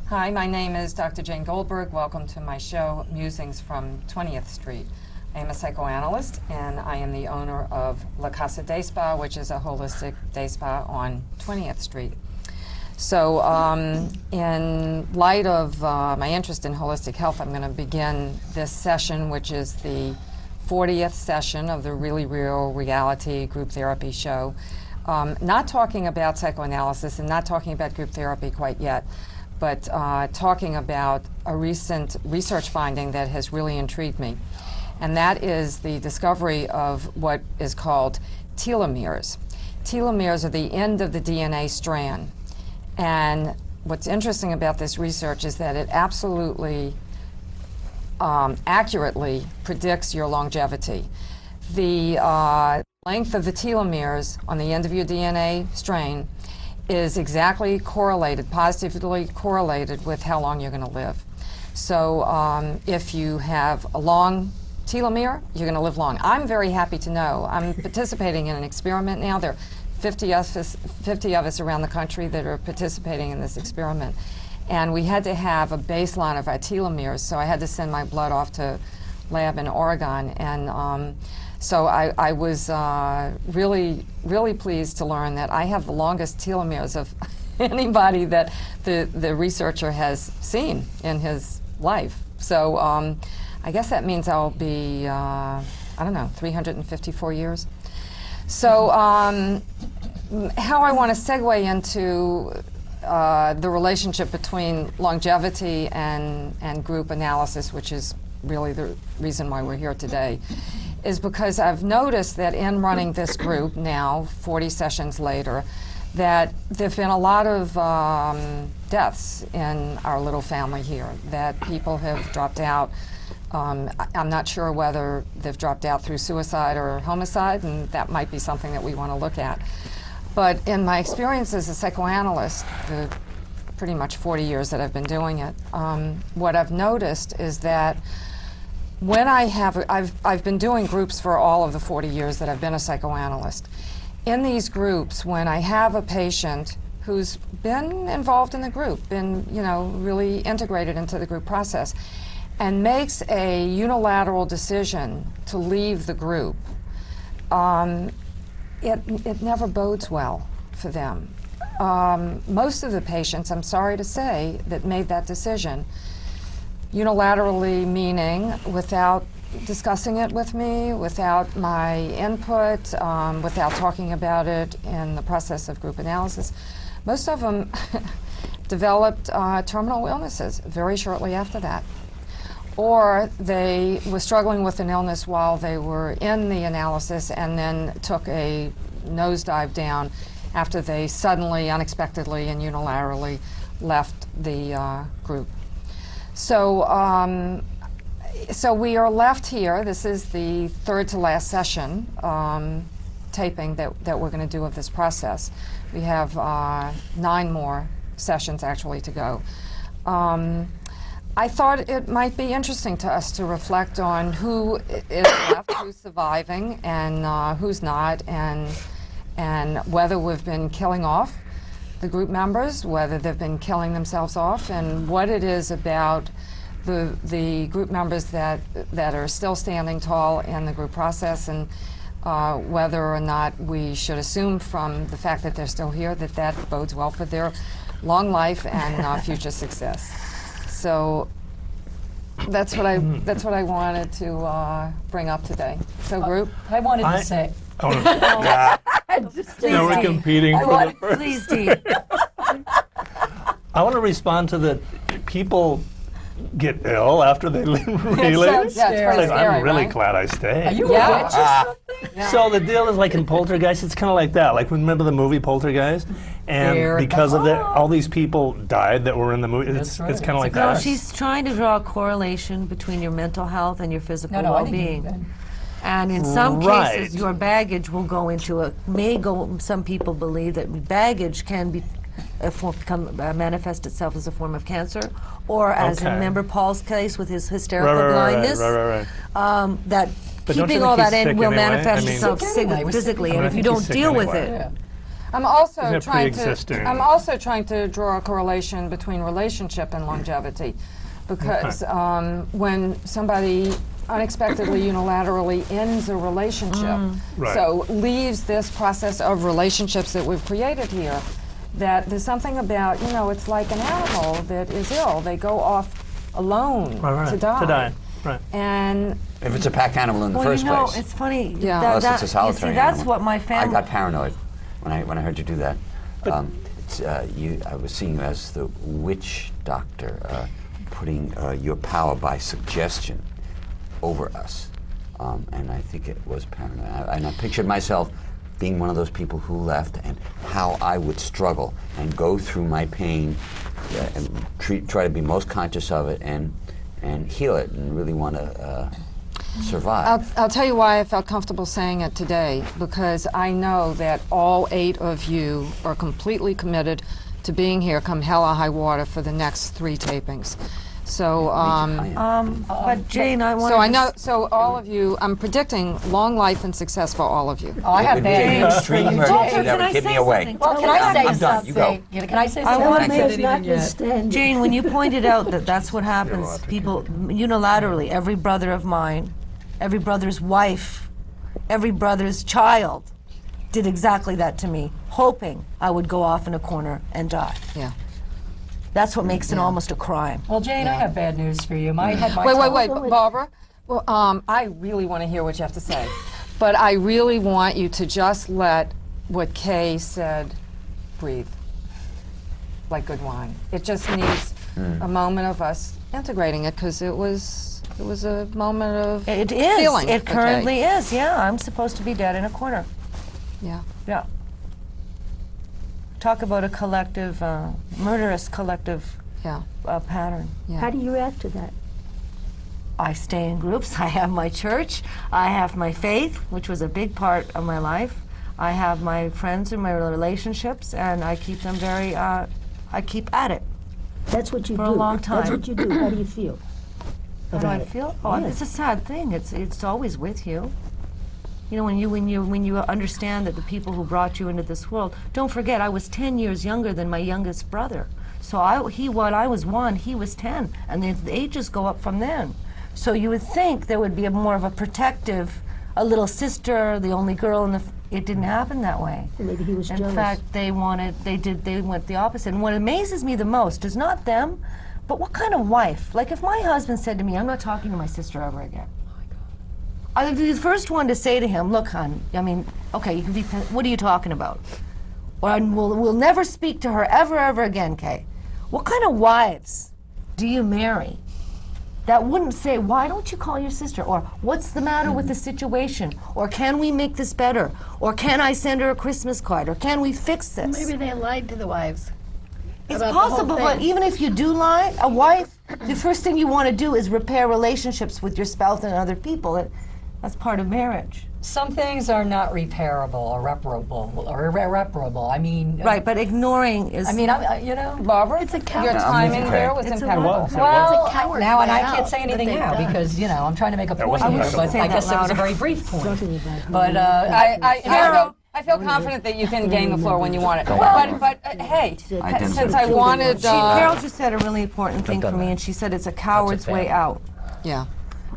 Hi, my name is Dr. Jane Goldberg. Welcome to my show, Musings from 20th Street. I am a psychoanalyst, and I am the owner of La Casa Day Spa, which is a holistic day spa on 20th Street. So in light of my interest in holistic health, I'm going to begin this session, which is the 40th session of the Really Real Reality group therapy show. Not talking about psychoanalysis and not talking about group therapy quite yet, but talking about a recent research finding that has really intrigued me. And that is the discovery of what is called telomeres. Telomeres are the end of the DNA strand. And what's interesting about this research is that it absolutely accurately predicts your longevity. The length of the telomeres on the end of your DNA strand is exactly correlated, positively correlated with how long you're going to live. So if you have a long telomere, you're going to live long. I'm very happy to know. I'm participating in an experiment now. There are 50 of us around the country that are participating in this experiment. And we had to have a baseline of our telomeres, so I had to send my blood off to lab in Oregon. And so I was really pleased to learn that I have the longest telomeres of anybody that the researcher has seen in his life. So I guess that means I'll be, I don't know, 354 years. So how I want to segue into the relationship between longevity and group analysis, which is really the reason why we're here today, is because I've noticed that in running this group now, 40 sessions later, that there have been a lot of deaths in our little family here, that people have dropped out. I'm not sure whether they've dropped out through suicide or homicide, and that might be something that we want to look at. But in my experience as a psychoanalyst, the pretty much 40 years that I've been doing it, what I've noticed is that when I've been doing groups for all of the 40 years that I've been a psychoanalyst. In these groups, when I have a patient who's been involved in the group, been really integrated into the group process, and makes a unilateral decision to leave the group, it never bodes well for them. Most of the patients, I'm sorry to say, that made that decision unilaterally, meaning without discussing it with me, without my input, without talking about it in the process of group analysis. Most of them developed terminal illnesses very shortly after that. Or they were struggling with an illness while they were in the analysis and then took a nosedive down after they suddenly, unexpectedly, and unilaterally left the group. So, so we are left here. This is the third to last session taping that we're going to do of this process. We have 9 more sessions actually to go. I thought it might be interesting to us to reflect on who is left, who's surviving, and who's not, and whether we've been killing off the group members, whether they've been killing themselves off, and what it is about the group members that are still standing tall in the group process, and whether or not we should assume from the fact that they're still here that bodes well for their long life and future success. So that's what I wanted to bring up today. So group, I wanted to say. Now we're competing for the first. Please, Dean. I want to respond to the people get ill after they leave. Really? sounds scary. Like, I'm really right? glad I stayed. Are you a witch or something? Yeah. So the deal is like in Poltergeist, it's kind of like that. Like remember the movie Poltergeist? And They're because of that, gone. all these people died that were in the movie. It's right. kind of like No, that. she's trying to draw a correlation between your mental health and your physical No, I think well-being. you've been. And in some Right. cases, your baggage will go into some people believe that baggage can be manifest itself as a form of cancer, or as Okay. remember Paul's case with his hysterical Right. blindness, that But don't keeping you all think that he's in sick will anyway? manifest I mean- itself Sick anyway, he was sick physically, anyway. and I if you think he's don't sick deal with anyway. it, Yeah. I'm also Isn't it trying pre-existing? to. I'm also trying to draw a correlation between relationship and longevity, because when somebody unexpectedly unilaterally ends a relationship, Right. so leaves this process of relationships that we've created here, that there's something about, it's like an animal that is ill. They go off alone Right. to die. Right. And If it's a pack animal in the Well, first place. it's funny. Yeah. Unless that, it's a you solitary see, that's animal. what my I family. got paranoid when I heard you do that. I was seeing you as the witch doctor, putting your power by suggestion over us, and I think it was paranoid. And I pictured myself being one of those people who left, and how I would struggle and go through my pain, and try to be most conscious of it, and heal it, and really want to survive. I'll tell you why I felt comfortable saying it today, because I know that all 8 of you are completely committed to being here come hell or high water for the next 3 tapings. So, But Jane, I want. so I know, so all of you, I'm predicting long life and success for all of you. Oh, I have bad news for Extreme you, emergency Jane. that Can I would keep say me away. something? Well, can I say I'm done. You go. something? Can I say I something? want I to said make it even yet. Jane, when you pointed out that that's what happens, people unilaterally, every brother of mine, every brother's wife, every brother's child did exactly that to me, hoping I would go off in a corner and die. Yeah. That's what makes it almost a crime. Well, Jane, I have bad news for you. I had my Wait, time. Barbara. Well, I really want to hear what you have to say, but I really want you to just let what Kay said breathe, like good wine. It just needs a moment of us integrating it, because it was a moment of It is. feeling. It for currently Kay. is. Yeah, I'm supposed to be dead in a corner. Yeah. Yeah. Talk about a collective, murderous collective Yeah. pattern. Yeah. How do you react to that? I stay in groups. I have my church. I have my faith, which was a big part of my life. I have my friends and my relationships, and I keep them very, I keep at it. That's what you For do. a long That's time. what you do. How do you feel? How do I about it? feel? Oh, Yes. it's a sad thing. It's always with you. You know, when you understand that the people who brought you into this world. Don't forget, I was 10 years younger than my youngest brother. So I was 1, he was 10, and the ages go up from then. So you would think there would be more of a protective, a little sister, the only girl in the. It didn't happen that way. Maybe he was In jealous. fact, they went the opposite. And what amazes me the most is not them, but what kind of wife? Like if my husband said to me, "I'm not talking to my sister ever again." I'd be the first one to say to him, "Look, hon, I mean, okay, you can be. What are you talking about? Or we'll never speak to her ever again, Kay." What kind of wives do you marry that wouldn't say, "Why don't you call your sister?" Or "What's the matter with the situation?" Or "Can we make this better?" Or "Can I send her a Christmas card?" Or "Can we fix this?" Maybe they lied to the wives. It's about the whole possible, but thing. even if you do lie, a wife, the first thing you want to do is repair relationships with your spouse and other people. That's part of marriage. Some things are not repairable or irreparable. I mean, Right, but ignoring is. I mean, you know, Barbara, It's a your coward. timing okay. there was It's a impeccable. Well, well, coward's now and way I can't out say that anything they've now done. because I'm trying to make a point wasn't here, right. but Say I that guess it was a louder. very brief point. Talking about who But I feel confident that you can gain the floor when you want it. But hey, Identify. since I wanted, Carol just said a really important thing for me, and she said it's a coward's way out. yeah.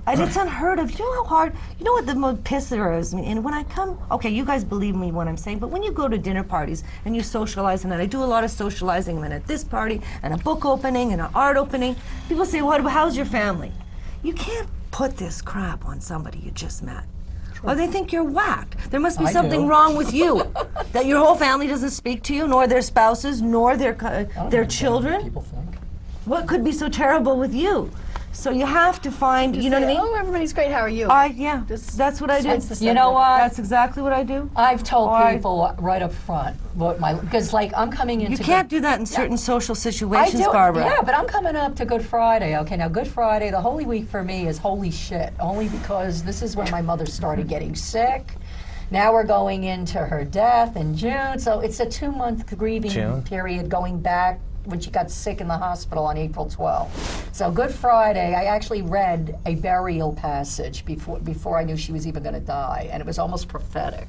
And it's unheard of. You know how hard, you know what the most pisses me? And when I come, okay, you guys believe me what I'm saying, but when you go to dinner parties and you socialize, and I do a lot of socializing, and then at this party, and a book opening, and an art opening, people say, how's your family? You can't put this crap on somebody you just met. Or they think you're whacked. There must be I something do. wrong with you. That your whole family doesn't speak to you, nor their spouses, nor their children. People think. What could be so terrible with you? So you have to find, you know what I mean? Oh, everybody's great. How are you? Yeah, that's what I do. You know what? That's exactly what I do. I've told Or- people right up front what because like I'm coming into You can't do that in certain social I situations, do, Barbara. yeah, but I'm coming up to Good Friday. Okay, now Good Friday, the Holy Week for me is holy shit. Only because this is when my mother started getting sick. Now we're going into her death in June, so it's a 2-month grieving period going back when she got sick in the hospital on April 12th. So Good Friday, I actually read a burial passage before I knew she was even going to die, and it was almost prophetic.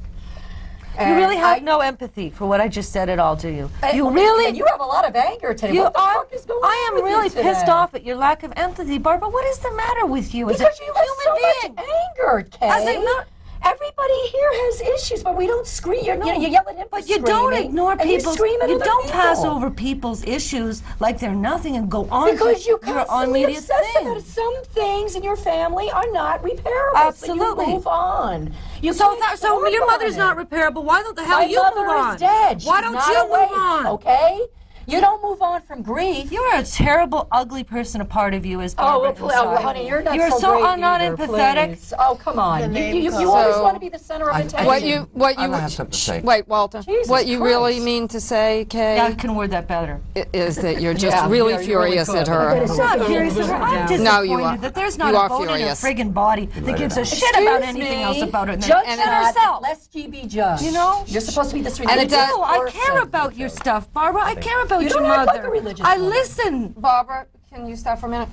You really have I- no empathy for what I just said at all, do you? You Well, really. and you have a lot of anger today. You What the are. fuck is going I on am with you really today? pissed off at your lack of empathy, Barbara. What is the matter with you as Because a you have so human being? much anger, Kay. As a not- Everybody here has issues, but we don't scream. You yell at him for But you don't screaming, ignore and people's. You, scream at You other don't people. pass over people's issues like they're nothing and go on Because to you your constantly immediate obsess thing. about some things in your family are not repairable. Absolutely. So you move on. You So, can't so dwell your on mother's it. not repairable. Why don't the hell My you mother move on? is dead. Why She's don't not you awake, move on? Okay? You don't move on from grief. You're a terrible, ugly person. A part of you is Barbara inside. honey, you're not You're so so great not either, empathetic. please. Oh, come on. The You, name you calling. always So- want to be the center of attention. What you I have something to say. wait, Walter. Jesus what you really Christ. mean to say, Kay, Yeah, I can word that better. is that you're just Yeah, really yeah, you really furious could. at her. I'm not furious at her. I'm disappointed No, you are. that there's not You a are vote furious. in her friggin' body that gives a shit Excuse about anything me, else about her than Judge and not, herself. lest ye be judged. You know? You're supposed to be this it religious does- No, I care person. about your stuff, Barbara. I care about You your don't act mother. like a religious I woman. listen. Barbara, can you stop for a minute?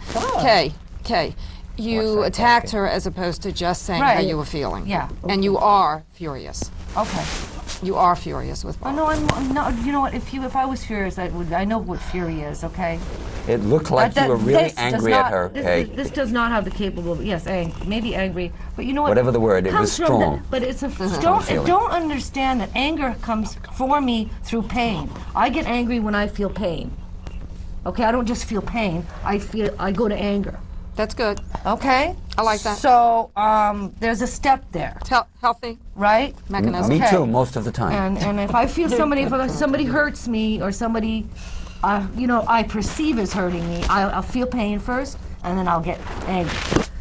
Kay, you attacked her as opposed to just saying how Right. you were feeling. Yeah. And you are furious. Okay. You are furious with Oh Barbara. no, I'm not. You know what? If I was furious, I know what fury is. Okay. It looked like you were really this does angry not- at her, Kay. This does not have the capable. Yes, maybe angry, but you know what? Whatever the word, it was comes from strong. but it's a feeling. don't understand that anger comes for me through pain. I get angry when I feel pain. Okay, I don't just feel pain. I go to anger. That's good. Okay. I like that. So there's a step there, Healthy right? mechanism. Me Okay. too, most of the time. And if I feel if somebody hurts me or somebody, I perceive as hurting me, I'll feel pain first, and then I'll get angry.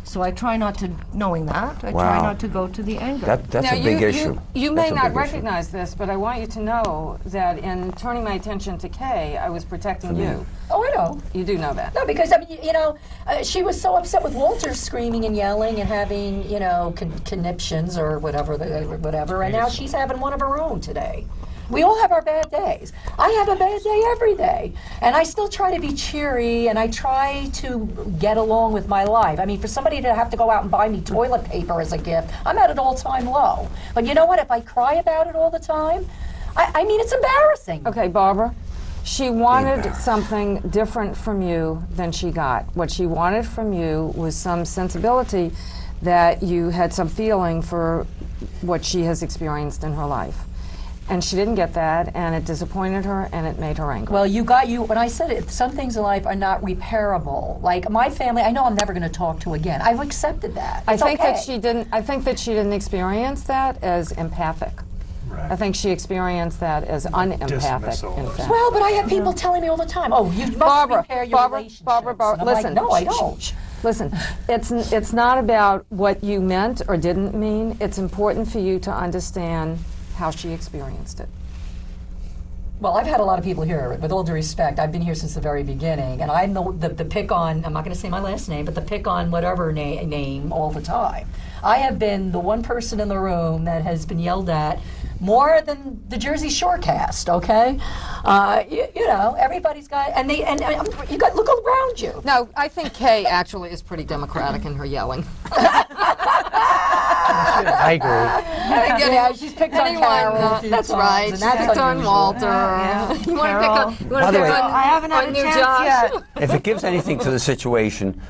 So I try not to, knowing that, I try Wow. not to go to the anger. That's Now, a big issue. You That's may a not big issue. recognize this, but I want you to know that in turning my attention to Kay, I was protecting you. Oh, I know. You do know that. No, because I mean, she was so upset with Walter screaming and yelling and having, conniptions or whatever, and now she's having one of her own today. We all have our bad days. I have a bad day every day, and I still try to be cheery, and I try to get along with my life. I mean, for somebody to have to go out and buy me toilet paper as a gift, I'm at an all-time low. But you know what? If I cry about it all the time, I mean, it's embarrassing. Okay, Barbara. She wanted something different from you than she got. What she wanted from you was some sensibility that you had some feeling for what she has experienced in her life. And she didn't get that, and it disappointed her, and it made her angry. Well, when I said it, some things in life are not repairable. Like my family, I know I'm never going to talk to again. I've accepted that. I It's think okay. that she didn't experience that as empathic. Right. I think she experienced that as unempathic. Dismissal. In fact. Well, but I have people telling me all the time, "Oh, you must repair your relationships." Barbara, And I'm listen. like, no, I shh, don't. shh, shh. Listen, it's not about what you meant or didn't mean. It's important for you to understand how she experienced it. Well, I've had a lot of people here. With all due respect, I've been here since the very beginning, and I'm the pick on. I'm not going to say my last name, but the pick on whatever name all the time. I have been the one person in the room that has been yelled at more than the Jersey Shore cast. Okay, everybody's got, and you got look around you. No, I think Kay actually is pretty democratic in her yelling. I agree. Yeah, she's picked on Carol a few That's times, right. and She's that's picked on unusual. Walter. You want to pick Carol. on? You By want the to way- pick on? I haven't had on a new chance Josh? yet. If it gives anything to the situation,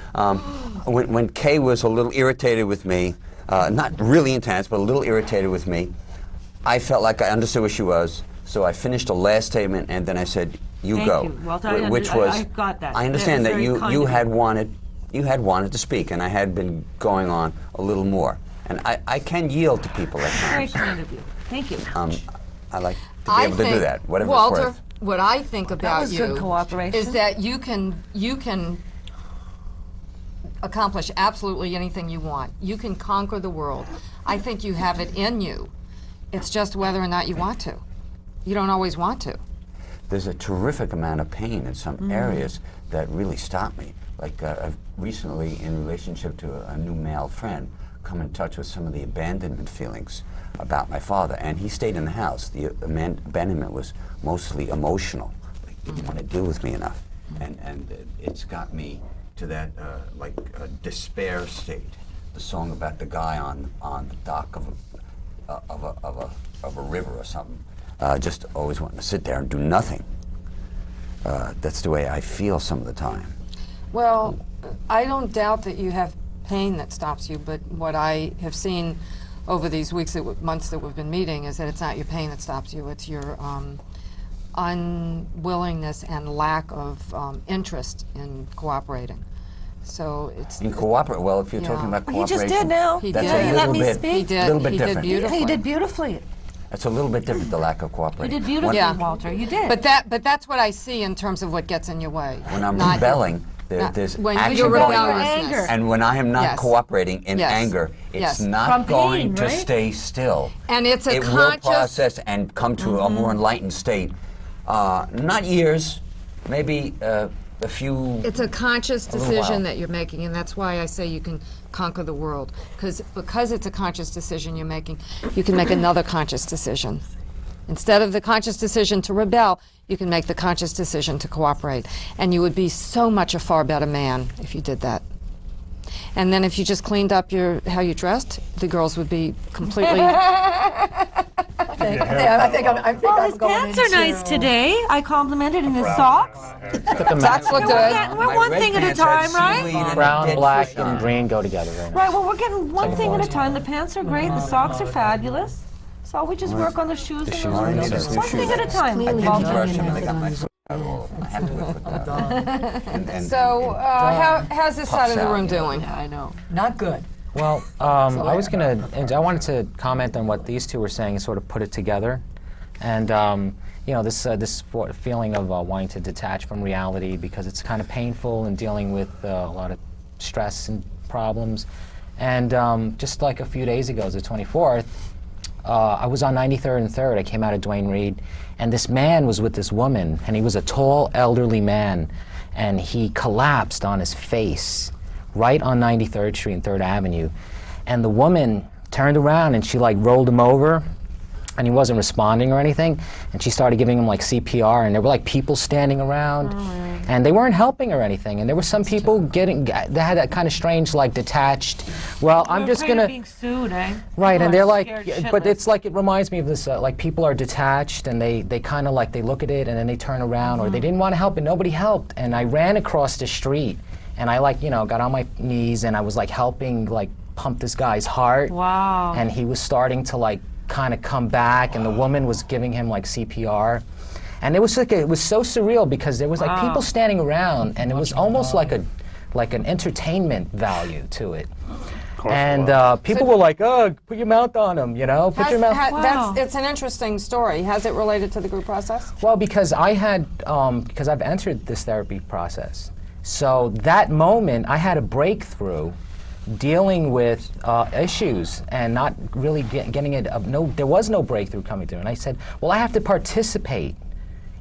when Kay was a little irritated with me, not really intense, but a little irritated with me, I felt like I understood what she was, so I finished the last statement, and then I said, "You Thank go," you, Walter. which I was, got that. I understand That that was very kind you of had wanted to speak, and I had been going on a little more, and I can yield to people at Very times. kind of you. Thank you. I like to be able to do that, whatever Walter, it's worth. what I think about was you good cooperation. is that you can accomplish absolutely anything you want. You can conquer the world. I think you have it in you. It's just whether or not you want to. You don't always want to. There's a terrific amount of pain in some areas that really stop me. Like I've recently, in relationship to a new male friend, come in touch with some of the abandonment feelings about my father, and he stayed in the house. The abandonment was mostly emotional. Like, he didn't want to deal with me enough, and it's got me to that despair state. The song about the guy on the dock of of a river or something, just always wanting to sit there and do nothing. That's the way I feel some of the time. Well, I don't doubt that you have pain that stops you, but what I have seen over these months that we've been meeting is that it's not your pain that stops you, it's your unwillingness and lack of interest in cooperating. So it's... In cooperate, well, if you're Yeah. talking about He cooperation, just did now. He that's did. a He little let me bit, speak. He did. little bit He did different. beautifully. He did beautifully. That's a little bit different, the lack of You cooperation. did beautifully, Yeah. Walter. You did. But that's what I see in terms of what gets in your way. When I'm Not- rebelling, not- there's when action you're going rebelling, on. anger. And when I am not Yes. cooperating in Yes. anger, it's Yes. not From going pain, to right? stay still. And it's a It will conscious... process and come to a more enlightened state. Not years, maybe a few. It's a conscious little while. decision that you're making, and that's why I say you can conquer the world. Because it's a conscious decision you're making, you can make another conscious decision. Instead of the conscious decision to rebel, you can make the conscious decision to cooperate. And you would be so much a far better man if you did that. And then if you just cleaned up how you dressed, the girls would be completely... I think I'm well, his going pants are nice into- today. I complimented, and his socks. Socks look good. We're My one red thing at a pants had time, right? seaweed and Brown, dead black, fish on and it. green go together right now. Right, well, we're getting one thing at a time. The pants are great, the socks are fabulous. So we just work on the shoes and shoes the are nice. nice. New one thing shoes. at a time. I Clearly didn't not brush doing them and they that got my on- foot out all over. I have to wear foot down. And So how's this side of the out, room yeah. doing? Yeah, I know. Not good. Well, I wanted to comment on what these two were saying and sort of put it together. And, this feeling of wanting to detach from reality because it's kind of painful and dealing with a lot of stress and problems. And just like a few days ago, the 24th, I was on 93rd and 3rd. I came out of Duane Reade, and this man was with this woman, and he was a tall, elderly man, and he collapsed on his face right on 93rd Street and 3rd Avenue. And the woman turned around and she like rolled him over, and he wasn't responding or anything, and she started giving him like CPR, and there were like people standing around, and they weren't helping or anything, and there were some people they had that kind of strange like detached, well, I'm just gonna, being sued, eh? right, People and are they're like, scared but shitless. it's like, it reminds me of this, like people are detached, and they kind of like, they look at it, and then they turn around, or they didn't want to help, and nobody helped, and I ran across the street, and I like, got on my knees, and I was like helping like pump this guy's heart. Wow. And he was starting to like kind of come back, and the woman was giving him like CPR, and it was like it was so surreal because there was like people standing around, and it was almost like an entertainment value to it. And people were like, "Oh, put your mouth on him," put your mouth. Wow. It's an interesting story. Has it related to the group process? Well, because because I've entered this therapy process, so that moment I had a breakthrough dealing with issues and not really getting it. There was no breakthrough coming through, and I said, well, I have to participate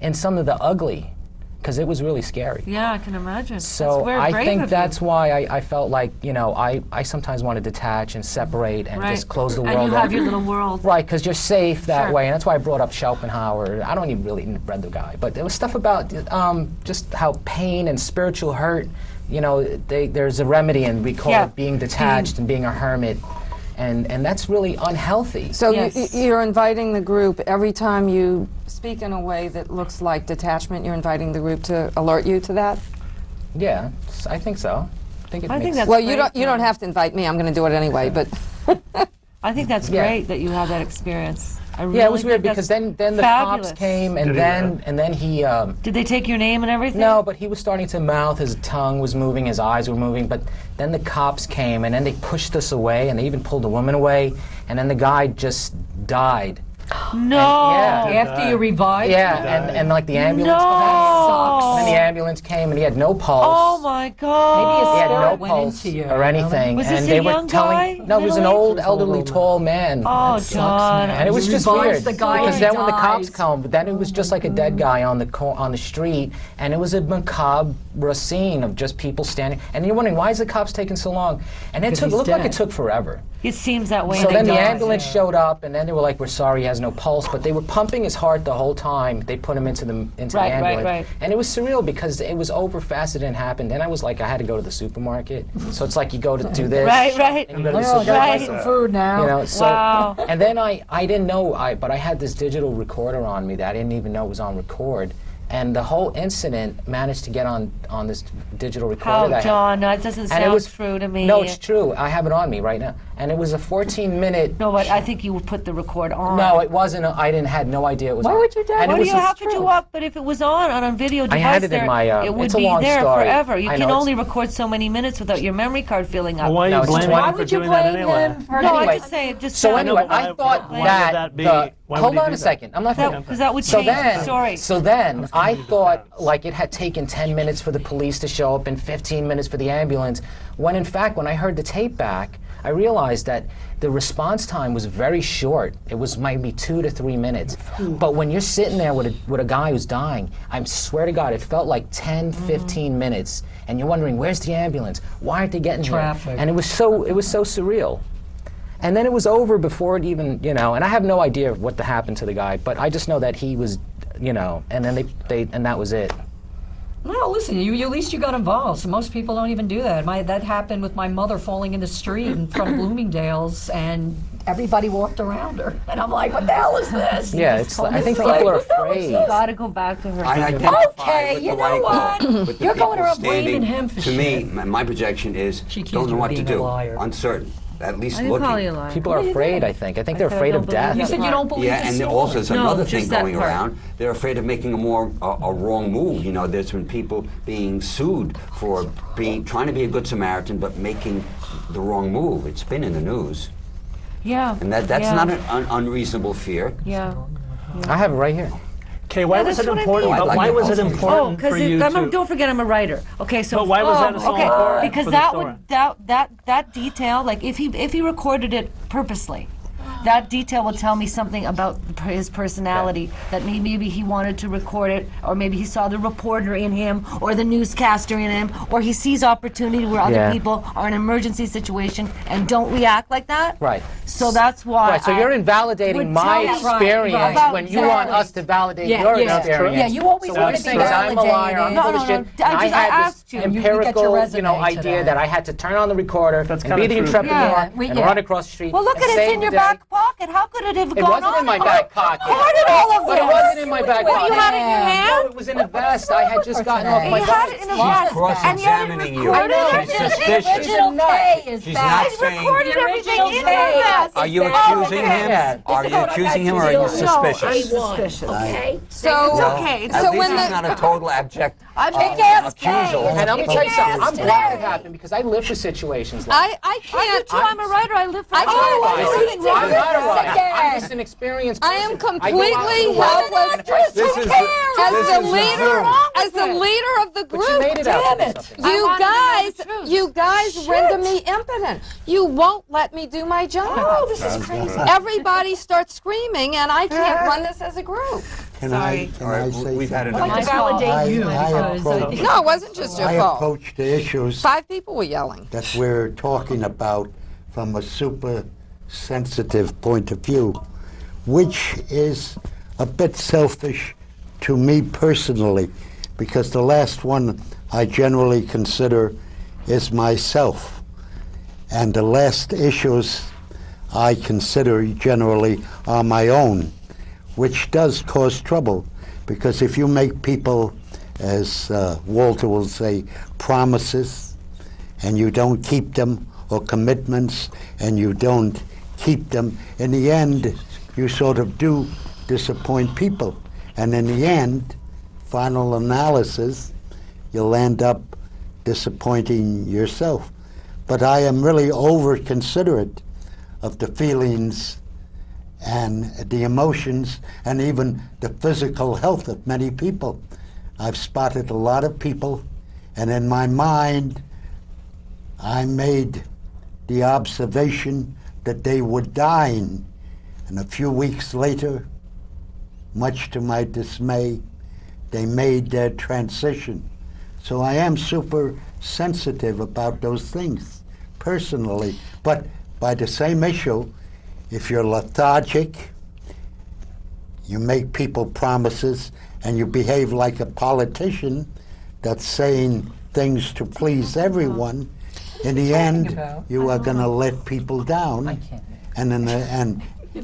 in some of the ugly, because it was really scary. Yeah, I can imagine. So that's very I brave think of that's you. why I felt like, I sometimes want to detach and separate and Right. just close the And world you have off. your little world. Right, because you're safe that Sure. way, and that's why I brought up Schopenhauer. I don't even really read the guy, but there was stuff about just how pain and spiritual hurt, there's a remedy, and we call Yeah, it being detached and being a hermit, and that's really unhealthy. So Yes. you're inviting the group every time you speak in a way that looks like detachment. You're inviting the group to alert you to that. Yeah, I think so. I think I think makes that's Well, great, you don't though. have to invite me. I'm going to do it anyway. But I think that's Yeah. great that you have that experience. I really Yeah, it was weird think because that's then the fabulous. cops came, and Did he, then he. Did they take your name and everything? No, but he was starting to mouth, his tongue was moving, his eyes were moving, but then the cops came, and then they pushed us away, and they even pulled the woman away, and then the guy just died. No. Yeah. After you revived? Yeah, and like the ambulance No. and then the ambulance came, and he had no pulse. Oh my God. Maybe He a had no spirit went pulse into you. or anything, Was this and a they were young telling. guy? No, it was an Middle-aged? old, elderly, tall man. Oh, John. And it was You just revised weird the guy because and then he when the cops dies. come, but then it was just like a dead guy on the street, and it was a macabre scene of just people standing. And you're wondering, why is the cops taking so long? And it Because he's looked like dead. it took forever. It seems that way. So and then they the die. ambulance showed up, and then they were like, "We're sorry, he has no pulse, but they were pumping his heart the whole time. They put him into the Right, ambulance, right. and it was surreal because it was over fast. It didn't happen. Then I was like, I had to go to the supermarket. So it's like you go to do this, Right. and you go to the Well, I gotta buy Right. some food now. you know, so, Wow. and then I didn't know, but I had this digital recorder on me that I didn't even know was on record. And the whole incident managed to get on this digital recorder. How, that I had. John? That doesn't And sound it was true to me. No, it's true. I have it on me right now. And it was a 14-minute. No, but I think you would put the record on. No, it wasn't. I had no idea it was. Why on. would you do And that? it was How a- could you up? But if it was on a video device, had it in there, my, it would it's a be long there story. forever. You I can know, only it's- record so many minutes without your memory card filling up. Well, why are No, you it's blaming why him Why for would you doing that blame anyway? him for No, Anyway, I just say it just So sounded- anyway, why- I thought why would that. that be- the- why would hold he on do a that? second. I'm not finished. because that would So change the then, story. so then I thought like it had taken 10 minutes for the police to show up and 15 minutes for the ambulance, when in fact, when I heard the tape back, I realized that the response time was very short. It was maybe 2 to 3 minutes. But when you're sitting there with a guy who's dying, I swear to God, it felt like 10, 15 minutes. And you're wondering, where's the ambulance? Why aren't they getting Traffic. here? And it was so surreal. And then it was over before it even, and I have no idea what happened to the guy, but I just know that he was, and then and that was it. No, listen, you at least you got involved. So most people don't even do that. That happened with my mother falling in the street from Bloomingdale's, and everybody walked around her. And I'm like, what the hell is this? Yeah, I think people are afraid. Gotta go back to her. I identify Okay, with you the know white what? girl, with the You're going people around blaming standing. him for To me, shit. my projection is She accused don't know you of what to being a do, liar. uncertain, at least I didn't looking. call you a liar. People are afraid, I think. I think they're said I afraid don't of believe death. You said you don't believe Yeah, the and story. also there's No, another just thing that going part. around. They're afraid of making a wrong move. There's been people being sued for trying to be a good Samaritan but making the wrong move. It's been in the news, Yeah. and that's yeah. not an unreasonable fear. Yeah. I have it right here. Okay, why Yeah, was that's it what I important? mean. I'd But like why to was it also- important because for you to? don't forget I'm a writer. Okay, so But why was that so okay, important because for the that story? would that detail, like if he recorded it purposely, that detail will tell me something about his personality. That maybe he wanted to record it, or maybe he saw the reporter in him, or the newscaster in him, or he sees opportunity where other Yeah. people are in an emergency situation and don't react like that. Right. So that's why. Right, so you're invalidating would my tell- right, experience right. when you want Exactly. us to validate Yeah, your yeah. experience. Yeah, you always so want what to you're be saying is I'm a liar, I'm validated. full of No, no, shit. no, And I I had asked this you. You get your empirical, resume idea today. that I had to turn on the recorder That's and kinda be the true. intrepid Yeah, one and run across the street. Well, look and at it. save It's in the your day. back pocket. How could it have It gone wasn't on? in my back pocket. Recorded all of It this. wasn't in my back What, pocket. you had it in your hand? No, it was in a vest. I had just gotten off my You had bike. it in a She's vest. cross-examining you. And you She's suspicious. Original K is She's back. not saying. recorded everything in K your vest. Are you back. accusing him? Yeah. Are you accusing him, or are you suspicious? suspicious. Okay. So, okay. At so least when it's the not a total abject Kick-ass accusal. And let me tell you something. I'm Today. glad it happened because I live for situations like I I do can't. too. I'm a writer. I live for I can't- life. I can't- I'm not a writer. Again. I'm just an experienced I person. am I go out completely to work helpless. and if I- This is As this the is leader, Zoom. as the leader of the But you group, made it out to be Damn it. something. I you wanted to know guys, the truth. you guys render me impotent. You won't let me do my job. Oh, this is crazy. Everybody starts screaming, and I can't run this as a group. Can I All right, say we've had I'd enough. like to validate you I because approach- No, it wasn't just your I fault. approach the issues 5 people were yelling. that we're talking about from a super sensitive point of view, which is a bit selfish to me personally, because the last one I generally consider is myself. And the last issues I consider generally are my own, which does cause trouble, because if you make people, as Walter will say, promises, and you don't keep them, or commitments, and you don't keep them, in the end, you sort of do disappoint people. And in the end, final analysis, you'll end up disappointing yourself. But I am really over-considerate of the feelings and the emotions and even the physical health of many people. I've spotted a lot of people, and in my mind, I made the observation that they were dying, and a few weeks later, much to my dismay, they made their transition. So I am super sensitive about those things, personally. But by the same issue, if you're lethargic, you make people promises, and you behave like a politician that's saying things to please everyone, in the end, about? you are going to let people down. And in the end,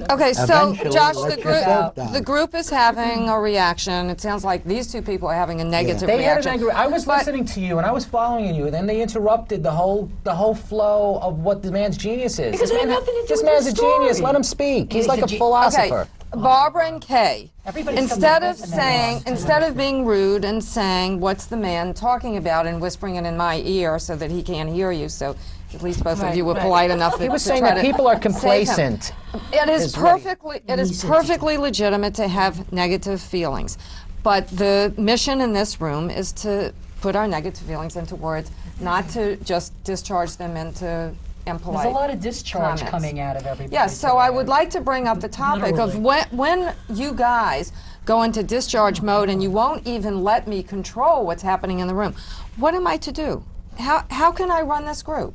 Okay, so eventually Josh, let the yourself group, down. the group is having a reaction. It sounds like these two people are having a negative They had reaction. an angry. I was But- listening to you and I was following you, and then they interrupted the whole flow of what the man's genius is. Because this it had man, nothing to do this with man's the a genius. story. Let him speak. He's He's like a a ge- philosopher. Barbara and Kay, Everybody's instead coming of up with saying, names. instead of being rude and saying, "What's the man talking about?" and whispering it in my ear so that he can't hear you, so at least both of Right, you were right. polite enough He was to saying try that to people are save him. complacent. It is is what he- perfectly, it is perfectly legitimate to have negative feelings, but the mission in this room is to put our negative feelings into words, not to just discharge them into impolite. There's a lot of discharge comments. coming out of everybody. Yes, so I today. would like to bring up the topic of Literally. when you guys go into discharge mode and you won't even let me control what's happening in the room. What am I to do? How can I run this group?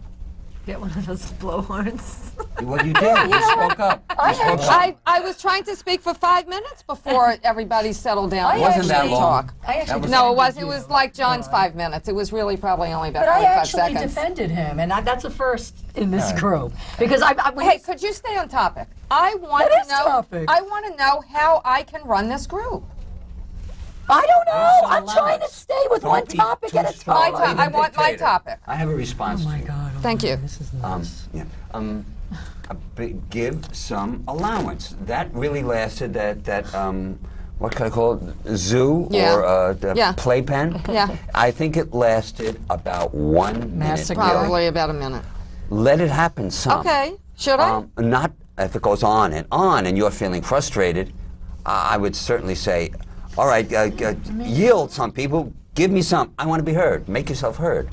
Get one of those blowhorns. Well, you did. You spoke up. You spoke up. I was trying to speak for 5 minutes before everybody settled down. I and Wasn't that actually long? talk. I actually was- No, it was. defended It was you. like John's 5 minutes. It was really probably only about But I 45 actually seconds. defended him, and that's a first in this group because Hey, could you stay on topic? I want That is to know. topic. I want to know how I can run this group. I don't know. Also I'm allow trying to us. stay with Don't one be topic too at a strong. time. I want my Dictator. topic. I have a response to you. Thank you. This is Yeah. Give some allowance. That really lasted. That what can I call it? Zoo Yeah. or the Yeah. playpen? Yeah. I think it lasted about 1 minute. Massacre. Gil. Probably about a minute. Let it happen some. Okay. Should I? Not if it goes on, and you're feeling frustrated. I would certainly say, all right, yield some people. Give me some. I want to be heard. Make yourself heard.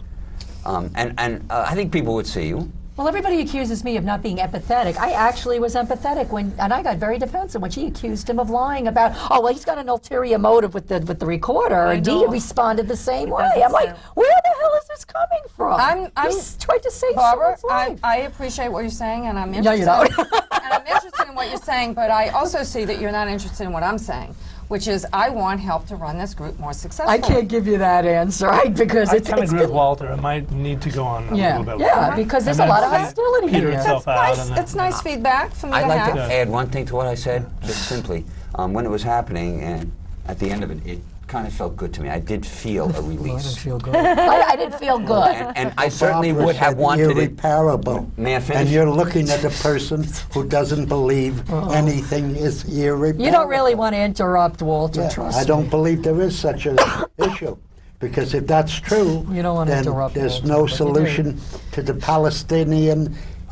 And I think people would see you. Well, everybody accuses me of not being empathetic. I actually was empathetic and I got very defensive when she accused him of lying about, oh, well, he's got an ulterior motive with the recorder, and Dee responded the same way. I'm like, where the hell is this coming from? I'm He's tried to save Barbara, someone's life. I appreciate what you're saying, and I'm No, interested. you don't. And I'm interested in what you're saying, but I also see that you're not interested in what I'm saying, which is I want help to run this group more successfully. I can't give you that answer, right? Because I it's kind of agree with been, Walter. It might need to go on a little bit yeah, longer. because there's And a lot then of hostility peter here. itself out. Nice. and then- It's nice feedback for me I'd to like have. to add one thing to what I said, just simply. When it was happening, and at the end of it, it kind of felt good to me. I did feel a release. good. I didn't feel good. And I certainly Barbara would have said wanted it. irreparable. May I finish? And you're looking at a person who doesn't believe anything is irreparable. You don't really want to interrupt, Walter, Yeah, trust I don't me. believe there is such an issue. Because if that's true, You don't wanna then interrupt there's Walter, no but you do. solution to the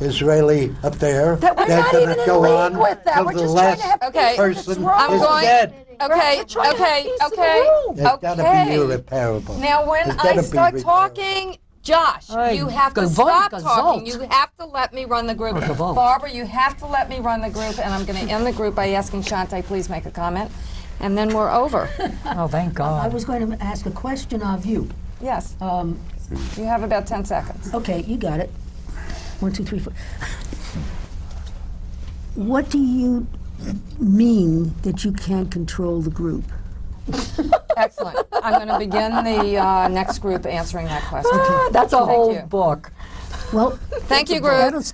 Palestinian-Israeli affair. That we're They're not gonna even in go league on with that. till We're the just trying last to have Okay, person I'm is going. dead. Okay, trying to have okay, peace in the okay, room. There's gotta be okay. irreparable. Now, when There's I gotta be start repair. talking, Josh, Ay, you have to gewalt, stop gewalt. talking. You have to let me run the group. gewalt. Barbara, you have to let me run the group, and I'm going to end the group by asking Shantae, please make a comment, and then we're over. Oh, thank I God. was going to ask a question of you. Yes, you have about 10 seconds. Okay, you got it. 1, 2, 3, 4. What do you mean that you can't control the group? Excellent. I'm going to begin the next group answering that question. That's a Thank whole you. book. Well, Thank you, group. that'll stop